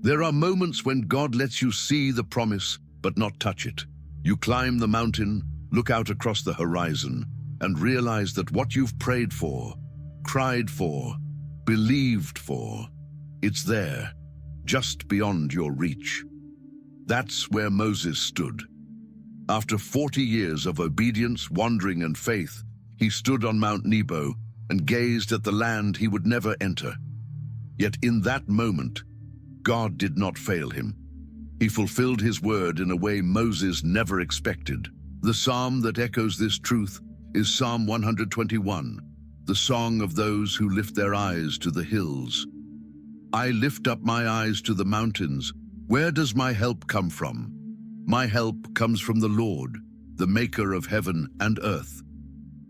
There are moments when God lets you see the promise, but not touch it. You climb the mountain, look out across the horizon, and realize that what you've prayed for, cried for, believed for, it's there, just beyond your reach. That's where Moses stood. After 40 years of obedience, wandering, and faith, he stood on Mount Nebo and gazed at the land he would never enter. Yet in that moment, God did not fail him. He fulfilled his word in a way Moses never expected. The psalm that echoes this truth is Psalm 121, the song of those who lift their eyes to the hills. I lift up my eyes to the mountains. Where does my help come from? My help comes from the Lord, the maker of heaven and earth.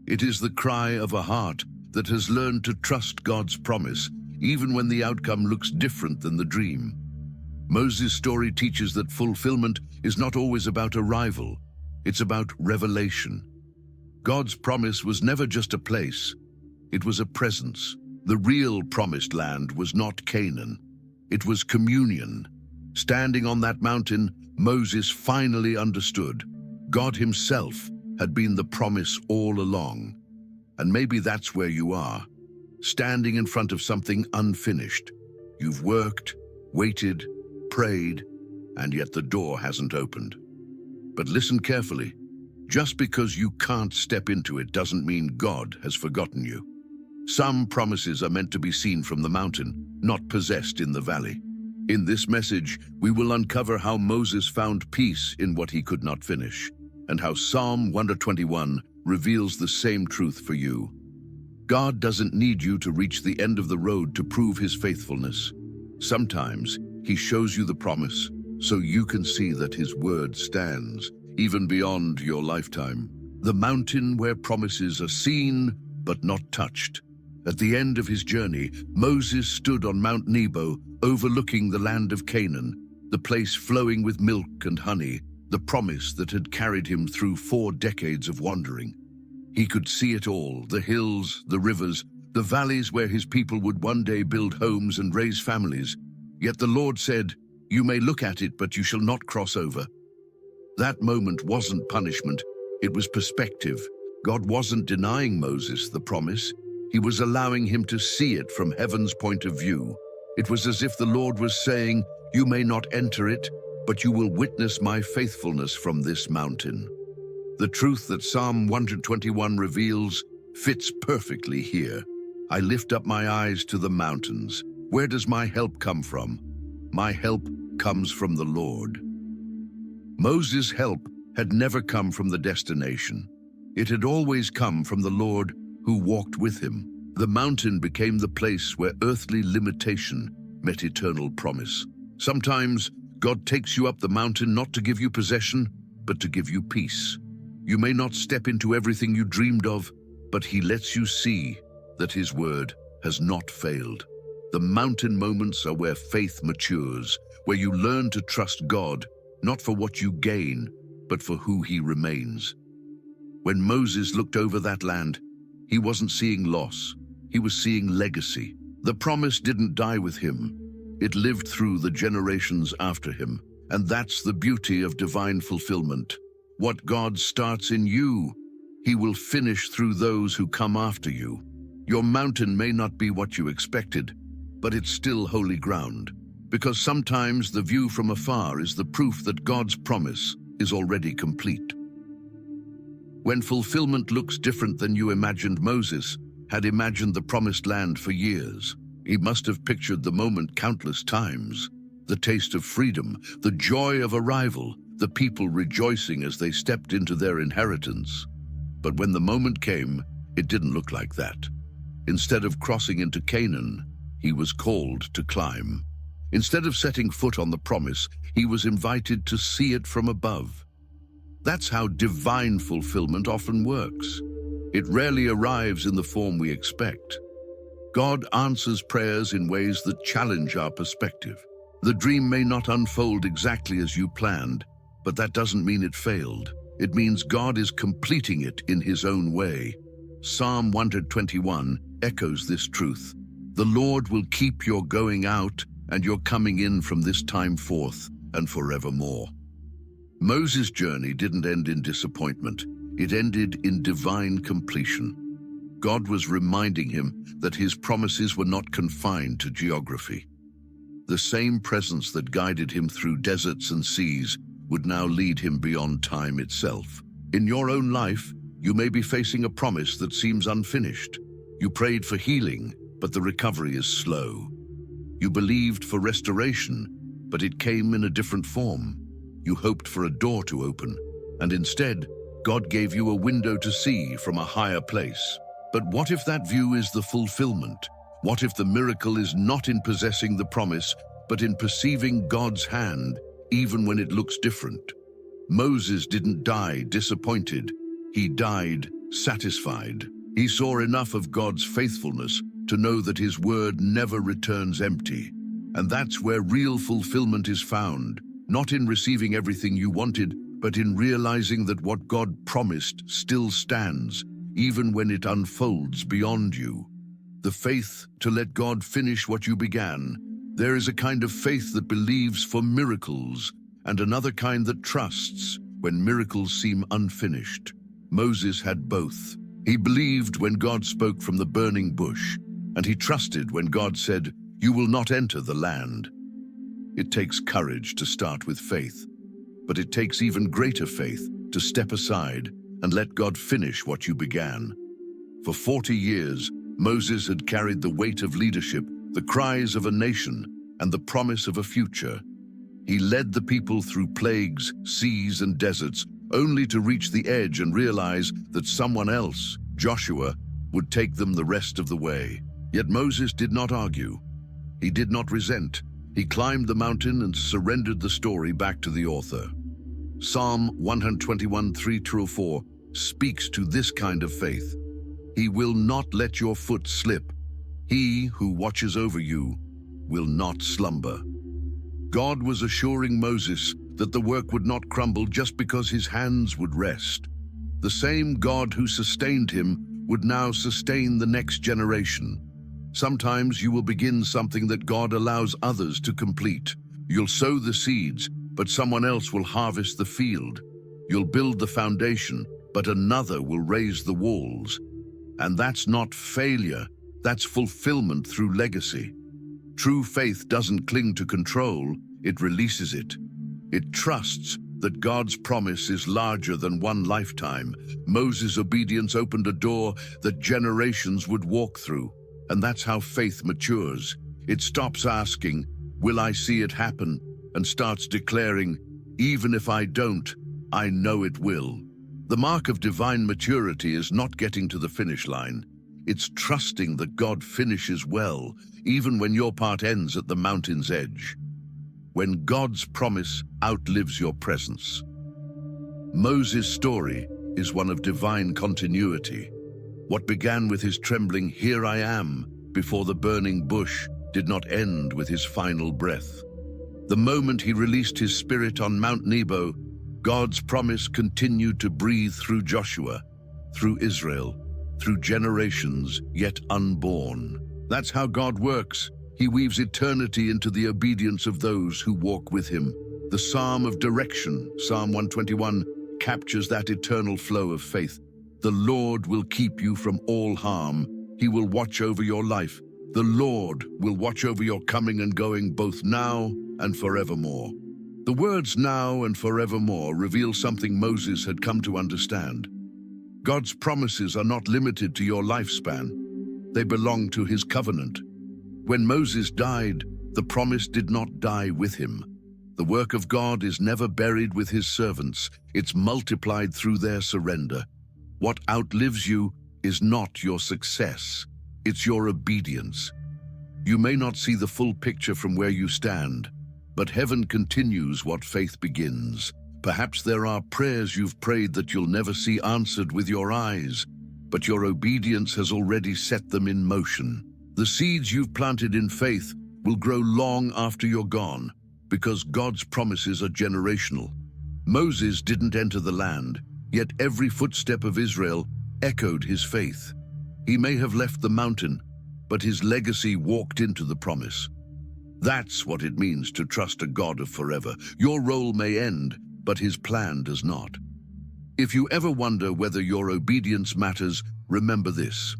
It is the cry of a heart that has learned to trust God's promise, even when the outcome looks different than the dream. Moses' story teaches that fulfillment is not always about arrival, it's about revelation. God's promise was never just a place, it was a presence. The real promised land was not Canaan, it was communion. Standing on that mountain, Moses finally understood God himself had been the promise all along. And maybe that's where you are, standing in front of something unfinished. You've worked, waited, prayed, and yet the door hasn't opened. But listen carefully. Just because you can't step into it doesn't mean God has forgotten you. Some promises are meant to be seen from the mountain, not possessed in the valley. In this message, we will uncover how Moses found peace in what he could not finish, and how Psalm 121 reveals the same truth for you. God doesn't need you to reach the end of the road to prove his faithfulness. Sometimes he shows you the promise so you can see that his word stands, even beyond your lifetime. The mountain where promises are seen but not touched. At the end of his journey, Moses stood on Mount Nebo, overlooking the land of Canaan, the place flowing with milk and honey, the promise that had carried him through 4 decades of wandering. He could see it all, the hills, the rivers, the valleys where his people would one day build homes and raise families. Yet the Lord said, "You may look at it, but you shall not cross over." That moment wasn't punishment, it was perspective. God wasn't denying Moses the promise, he was allowing him to see it from heaven's point of view. It was as if the Lord was saying, "You may not enter it, but you will witness my faithfulness from this mountain." The truth that Psalm 121 reveals fits perfectly here. I lift up my eyes to the mountains. Where does my help come from? My help comes from the Lord. Moses' help had never come from the destination. It had always come from the Lord who walked with him. The mountain became the place where earthly limitation met eternal promise. Sometimes God takes you up the mountain not to give you possession, but to give you peace. You may not step into everything you dreamed of, but he lets you see that his word has not failed. The mountain moments are where faith matures, where you learn to trust God, not for what you gain, but for who he remains. When Moses looked over that land, he wasn't seeing loss, he was seeing legacy. The promise didn't die with him, it lived through the generations after him. And that's the beauty of divine fulfillment. What God starts in you, he will finish through those who come after you. Your mountain may not be what you expected, but it's still holy ground, because sometimes the view from afar is the proof that God's promise is already complete. When fulfillment looks different than you imagined, Moses had imagined the promised land for years. He must have pictured the moment countless times. The taste of freedom, the joy of arrival, the people rejoicing as they stepped into their inheritance. But when the moment came, it didn't look like that. Instead of crossing into Canaan, he was called to climb. Instead of setting foot on the promise, he was invited to see it from above. That's how divine fulfillment often works. It rarely arrives in the form we expect. God answers prayers in ways that challenge our perspective. The dream may not unfold exactly as you planned, but that doesn't mean it failed. It means God is completing it in his own way. Psalm 121 echoes this truth. The Lord will keep your going out and you're coming in from this time forth and forevermore." Moses' journey didn't end in disappointment. It ended in divine completion. God was reminding him that his promises were not confined to geography. The same presence that guided him through deserts and seas would now lead him beyond time itself. In your own life, you may be facing a promise that seems unfinished. You prayed for healing, but the recovery is slow. You believed for restoration, but it came in a different form. You hoped for a door to open, and instead, God gave you a window to see from a higher place. But what if that view is the fulfillment? What if the miracle is not in possessing the promise, but in perceiving God's hand, even when it looks different? Moses didn't die disappointed. He died satisfied. He saw enough of God's faithfulness to know that his word never returns empty. And that's where real fulfillment is found, not in receiving everything you wanted, but in realizing that what God promised still stands, even when it unfolds beyond you. The faith to let God finish what you began. There is a kind of faith that believes for miracles, and another kind that trusts when miracles seem unfinished. Moses had both. He believed when God spoke from the burning bush, and he trusted when God said, "You will not enter the land." It takes courage to start with faith, but it takes even greater faith to step aside and let God finish what you began. For 40 years, Moses had carried the weight of leadership, the cries of a nation, and the promise of a future. He led the people through plagues, seas, and deserts, only to reach the edge and realize that someone else, Joshua, would take them the rest of the way. Yet Moses did not argue. He did not resent. He climbed the mountain and surrendered the story back to the author. Psalm 121, 3-4 speaks to this kind of faith. He will not let your foot slip. He who watches over you will not slumber. God was assuring Moses that the work would not crumble just because his hands would rest. The same God who sustained him would now sustain the next generation. Sometimes you will begin something that God allows others to complete. You'll sow the seeds, but someone else will harvest the field. You'll build the foundation, but another will raise the walls. And that's not failure, that's fulfillment through legacy. True faith doesn't cling to control, it releases it. It trusts that God's promise is larger than one lifetime. Moses' obedience opened a door that generations would walk through. And that's how faith matures. It stops asking, "Will I see it happen?" and starts declaring, "Even if I don't, I know it will." The mark of divine maturity is not getting to the finish line. It's trusting that God finishes well, even when your part ends at the mountain's edge. When God's promise outlives your presence. Moses' story is one of divine continuity. What began with his trembling, "Here I am," before the burning bush, did not end with his final breath. The moment he released his spirit on Mount Nebo, God's promise continued to breathe through Joshua, through Israel, through generations yet unborn. That's how God works. He weaves eternity into the obedience of those who walk with him. The Psalm of Direction, Psalm 121, captures that eternal flow of faith. The Lord will keep you from all harm. He will watch over your life. The Lord will watch over your coming and going both now and forevermore. The words "now" and "forevermore" reveal something Moses had come to understand. God's promises are not limited to your lifespan. They belong to his covenant. When Moses died, the promise did not die with him. The work of God is never buried with his servants. It's multiplied through their surrender. What outlives you is not your success. It's your obedience. You may not see the full picture from where you stand, but heaven continues what faith begins. Perhaps there are prayers you've prayed that you'll never see answered with your eyes, but your obedience has already set them in motion. The seeds you've planted in faith will grow long after you're gone, because God's promises are generational. Moses didn't enter the land, yet every footstep of Israel echoed his faith. He may have left the mountain, but his legacy walked into the promise. That's what it means to trust a God of forever. Your role may end, but his plan does not. If you ever wonder whether your obedience matters, remember this.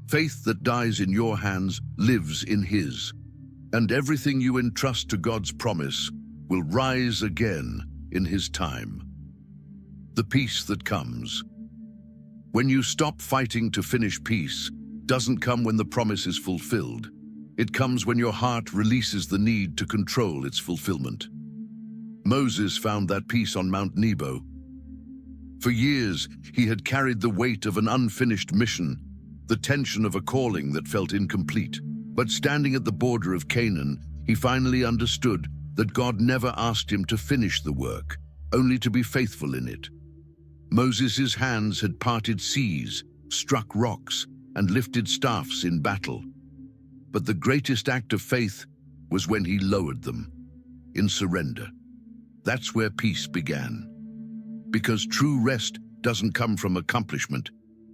Faith that dies in your hands lives in his, and everything you entrust to God's promise will rise again in his time. The peace that comes. When you stop fighting to finish, peace doesn't come when the promise is fulfilled. It comes when your heart releases the need to control its fulfillment. Moses found that peace on Mount Nebo. For years, he had carried the weight of an unfinished mission, the tension of a calling that felt incomplete. But standing at the border of Canaan, he finally understood that God never asked him to finish the work, only to be faithful in it. Moses' hands had parted seas, struck rocks, and lifted staffs in battle. But the greatest act of faith was when he lowered them, in surrender. That's where peace began. Because true rest doesn't come from accomplishment,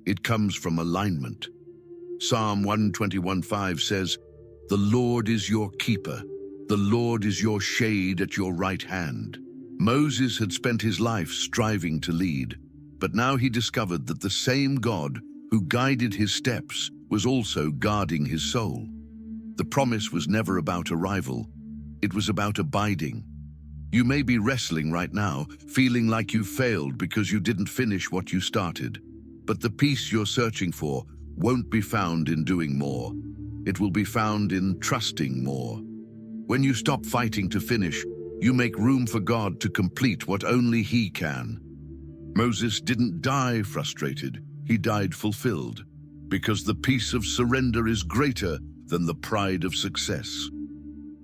it comes from alignment. Psalm 121:5 says, "The Lord is your keeper. The Lord is your shade at your right hand." Moses had spent his life striving to lead, but now he discovered that the same God who guided his steps was also guarding his soul. The promise was never about arrival. It was about abiding. You may be wrestling right now, feeling like you failed because you didn't finish what you started. But the peace you're searching for won't be found in doing more. It will be found in trusting more. When you stop fighting to finish, you make room for God to complete what only he can. Moses didn't die frustrated, he died fulfilled, because the peace of surrender is greater than the pride of success.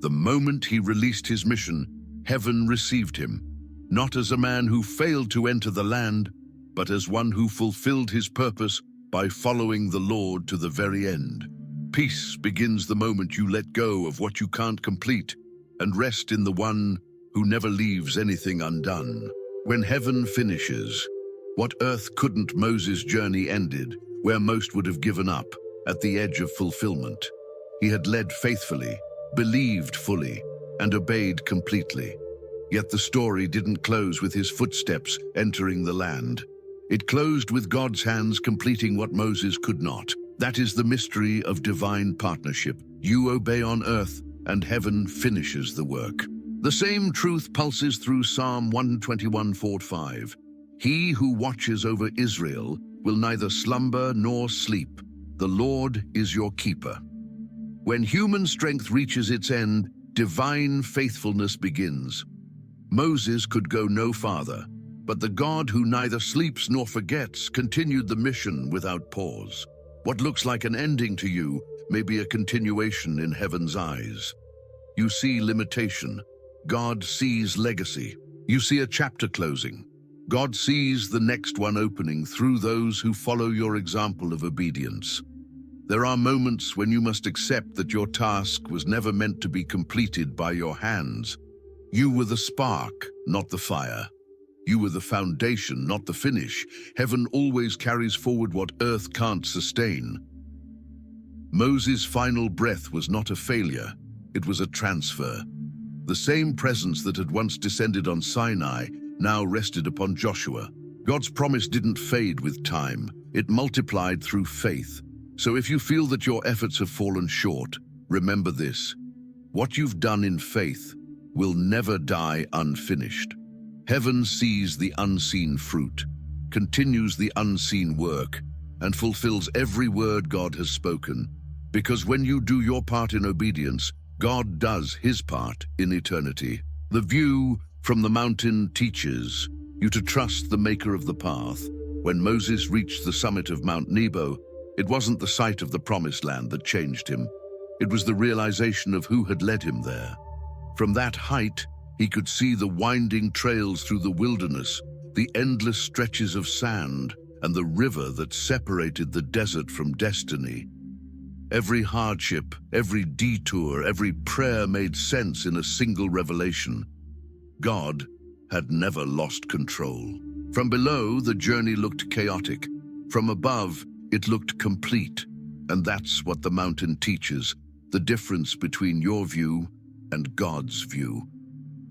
The moment he released his mission, heaven received him, not as a man who failed to enter the land, but as one who fulfilled his purpose by following the Lord to the very end. Peace begins the moment you let go of what you can't complete and rest in the one who never leaves anything undone. When heaven finishes, what earth couldn't, Moses' journey ended, where most would have given up, at the edge of fulfillment. He had led faithfully, believed fully, and obeyed completely. Yet the story didn't close with his footsteps entering the land. It closed with God's hands completing what Moses could not. That is the mystery of divine partnership. You obey on earth, and heaven finishes the work. The same truth pulses through Psalm 121:4-5. He who watches over Israel will neither slumber nor sleep. The Lord is your keeper. When human strength reaches its end, divine faithfulness begins. Moses could go no farther, but the God who neither sleeps nor forgets continued the mission without pause. What looks like an ending to you may be a continuation in heaven's eyes. You see limitation. God sees legacy. You see a chapter closing. God sees the next one opening through those who follow your example of obedience. There are moments when you must accept that your task was never meant to be completed by your hands. You were the spark, not the fire. You were the foundation, not the finish. Heaven always carries forward what earth can't sustain. Moses' final breath was not a failure, it was a transfer. The same presence that had once descended on Sinai now rested upon Joshua. God's promise didn't fade with time, it multiplied through faith. So if you feel that your efforts have fallen short, remember this: what you've done in faith will never die unfinished. Heaven sees the unseen fruit, continues the unseen work, and fulfills every word God has spoken. Because when you do your part in obedience, God does his part in eternity. The view from the mountain teaches you to trust the maker of the path. When Moses reached the summit of Mount Nebo, it wasn't the sight of the promised land that changed him. It was the realization of who had led him there. From that height, he could see the winding trails through the wilderness, the endless stretches of sand, and the river that separated the desert from destiny. Every hardship, every detour, every prayer made sense in a single revelation. God had never lost control. From below, the journey looked chaotic. From above, it looked complete. And that's what the mountain teaches, the difference between your view and God's view.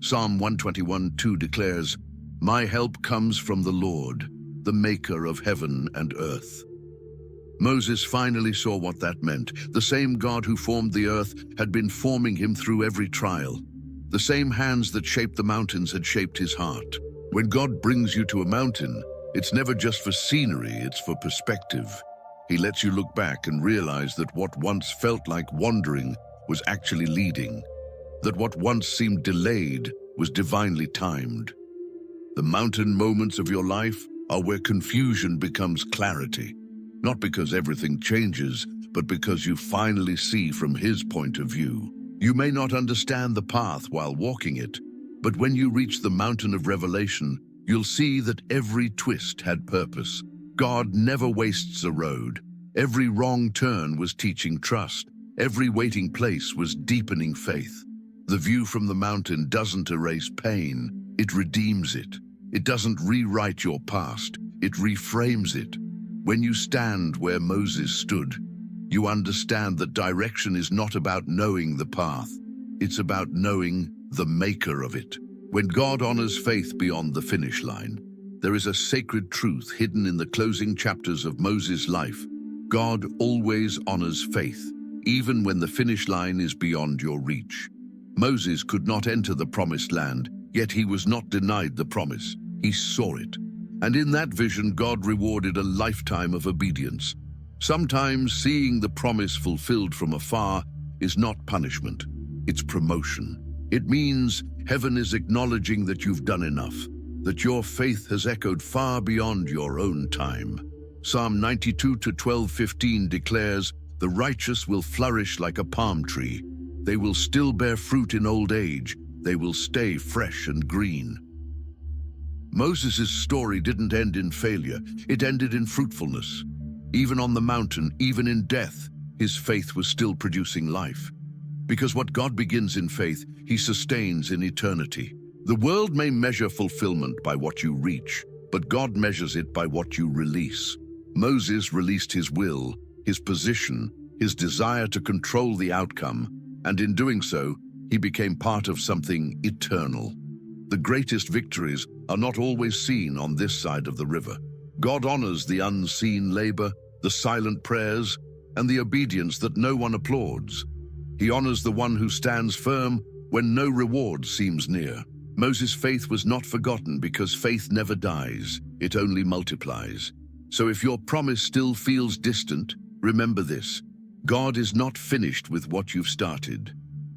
Psalm 121:2 declares, "My help comes from the Lord, the maker of heaven and earth." Moses finally saw what that meant. The same God who formed the earth had been forming him through every trial. The same hands that shaped the mountains had shaped his heart. When God brings you to a mountain, it's never just for scenery, it's for perspective. He lets you look back and realize that what once felt like wandering was actually leading, that what once seemed delayed was divinely timed. The mountain moments of your life are where confusion becomes clarity, not because everything changes, but because you finally see from His point of view. You may not understand the path while walking it, but when you reach the mountain of revelation, you'll see that every twist had purpose. God never wastes a road. Every wrong turn was teaching trust. Every waiting place was deepening faith. The view from the mountain doesn't erase pain, it redeems it. It doesn't rewrite your past, it reframes it. When you stand where Moses stood, you understand that direction is not about knowing the path, it's about knowing the maker of it. When God honors faith beyond the finish line, there is a sacred truth hidden in the closing chapters of Moses' life. God always honors faith, even when the finish line is beyond your reach. Moses could not enter the promised land, yet he was not denied the promise. He saw it. And in that vision, God rewarded a lifetime of obedience. Sometimes seeing the promise fulfilled from afar is not punishment, it's promotion. It means heaven is acknowledging that you've done enough, that your faith has echoed far beyond your own time. Psalm 92:12-15 declares, "The righteous will flourish like a palm tree. They will still bear fruit in old age. They will stay fresh and green." Moses' story didn't end in failure, it ended in fruitfulness. Even on the mountain, even in death, his faith was still producing life. Because what God begins in faith, He sustains in eternity. The world may measure fulfillment by what you reach, but God measures it by what you release. Moses released his will, his position, his desire to control the outcome, and in doing so, he became part of something eternal. The greatest victories are not always seen on this side of the river. God honors the unseen labor, the silent prayers, and the obedience that no one applauds. He honors the one who stands firm when no reward seems near. Moses' faith was not forgotten because faith never dies, it only multiplies. So if your promise still feels distant, remember this: God is not finished with what you've started.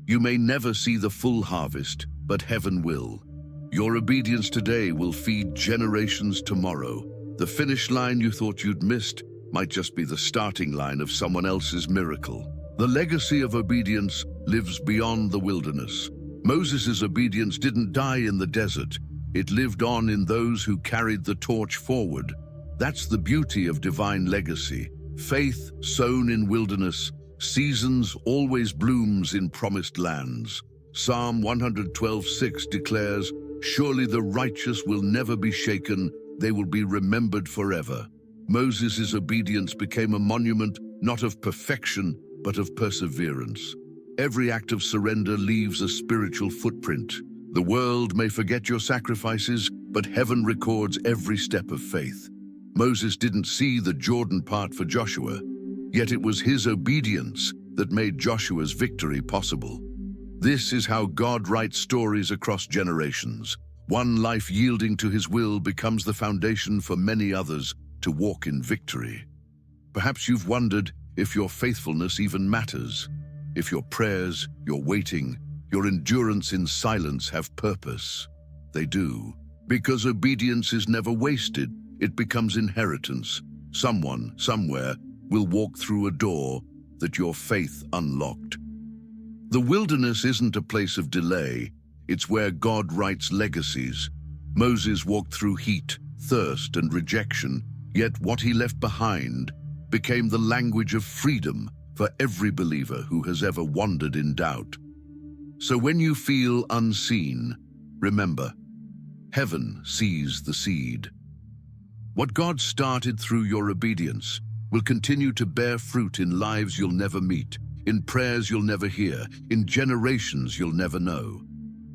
You may never see the full harvest, but heaven will. Your obedience today will feed generations tomorrow. The finish line you thought you'd missed might just be the starting line of someone else's miracle. The legacy of obedience lives beyond the wilderness. Moses' obedience didn't die in the desert. It lived on in those who carried the torch forward. That's the beauty of divine legacy. Faith sown in wilderness, seasons always blooms in promised lands. Psalm 112:6 declares, "Surely the righteous will never be shaken, they will be remembered forever." Moses' obedience became a monument not of perfection, but of perseverance. Every act of surrender leaves a spiritual footprint. The world may forget your sacrifices, but heaven records every step of faith. Moses didn't see the Jordan part for Joshua, yet it was his obedience that made Joshua's victory possible. This is how God writes stories across generations. One life yielding to His will becomes the foundation for many others to walk in victory. Perhaps you've wondered if your faithfulness even matters, if your prayers, your waiting, your endurance in silence have purpose. They do. Because obedience is never wasted, it becomes inheritance. Someone, somewhere, will walk through a door that your faith unlocked. The wilderness isn't a place of delay, it's where God writes legacies. Moses walked through heat, thirst, and rejection, yet what he left behind became the language of freedom for every believer who has ever wandered in doubt. So when you feel unseen, remember, heaven sees the seed. What God started through your obedience will continue to bear fruit in lives you'll never meet, in prayers you'll never hear, in generations you'll never know.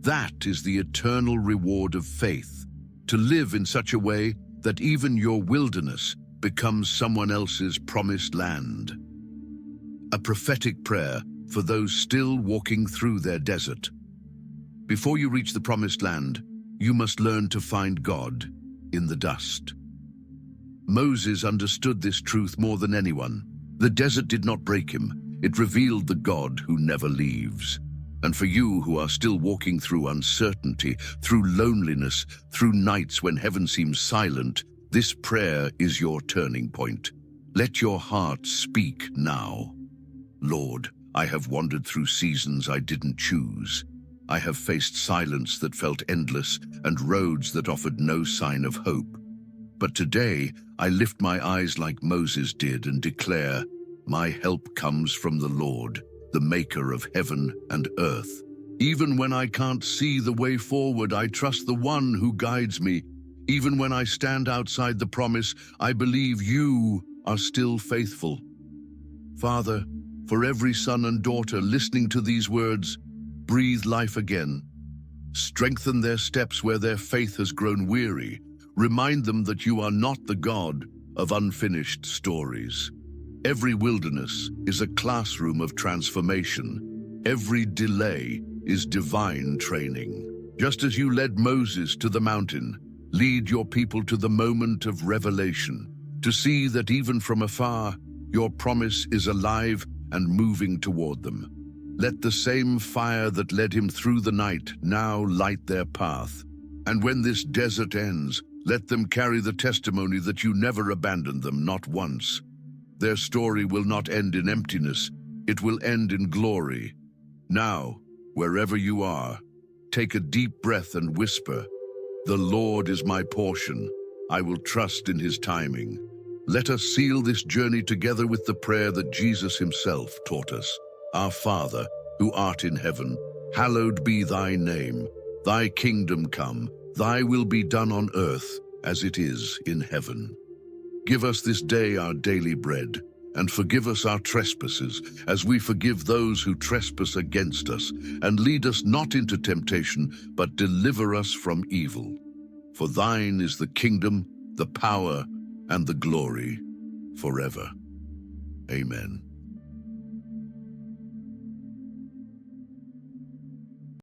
That is the eternal reward of faith, to live in such a way that even your wilderness becomes someone else's promised land. A prophetic prayer for those still walking through their desert. Before you reach the promised land, you must learn to find God in the dust. Moses understood this truth more than anyone. The desert did not break him. It revealed the God who never leaves. And for you who are still walking through uncertainty, through loneliness, through nights when heaven seems silent, this prayer is your turning point. Let your heart speak now. Lord, I have wandered through seasons I didn't choose. I have faced silence that felt endless and roads that offered no sign of hope. But today, I lift my eyes like Moses did and declare, my help comes from the Lord, the maker of heaven and earth. Even when I can't see the way forward, I trust the one who guides me. Even when I stand outside the promise, I believe you are still faithful. Father, for every son and daughter listening to these words, breathe life again. Strengthen their steps where their faith has grown weary. Remind them that you are not the God of unfinished stories. Every wilderness is a classroom of transformation. Every delay is divine training. Just as you led Moses to the mountain, lead your people to the moment of revelation, to see that even from afar, your promise is alive and moving toward them. Let the same fire that led him through the night now light their path. And when this desert ends, let them carry the testimony that you never abandoned them, not once. Their story will not end in emptiness, it will end in glory. Now, wherever you are, take a deep breath and whisper, "The Lord is my portion. I will trust in his timing." Let us seal this journey together with the prayer that Jesus himself taught us. Our Father, who art in heaven, hallowed be thy name. Thy kingdom come, thy will be done on earth as it is in heaven. Give us this day our daily bread, and forgive us our trespasses, as we forgive those who trespass against us. And lead us not into temptation, but deliver us from evil. For thine is the kingdom, the power, and the glory forever. Amen.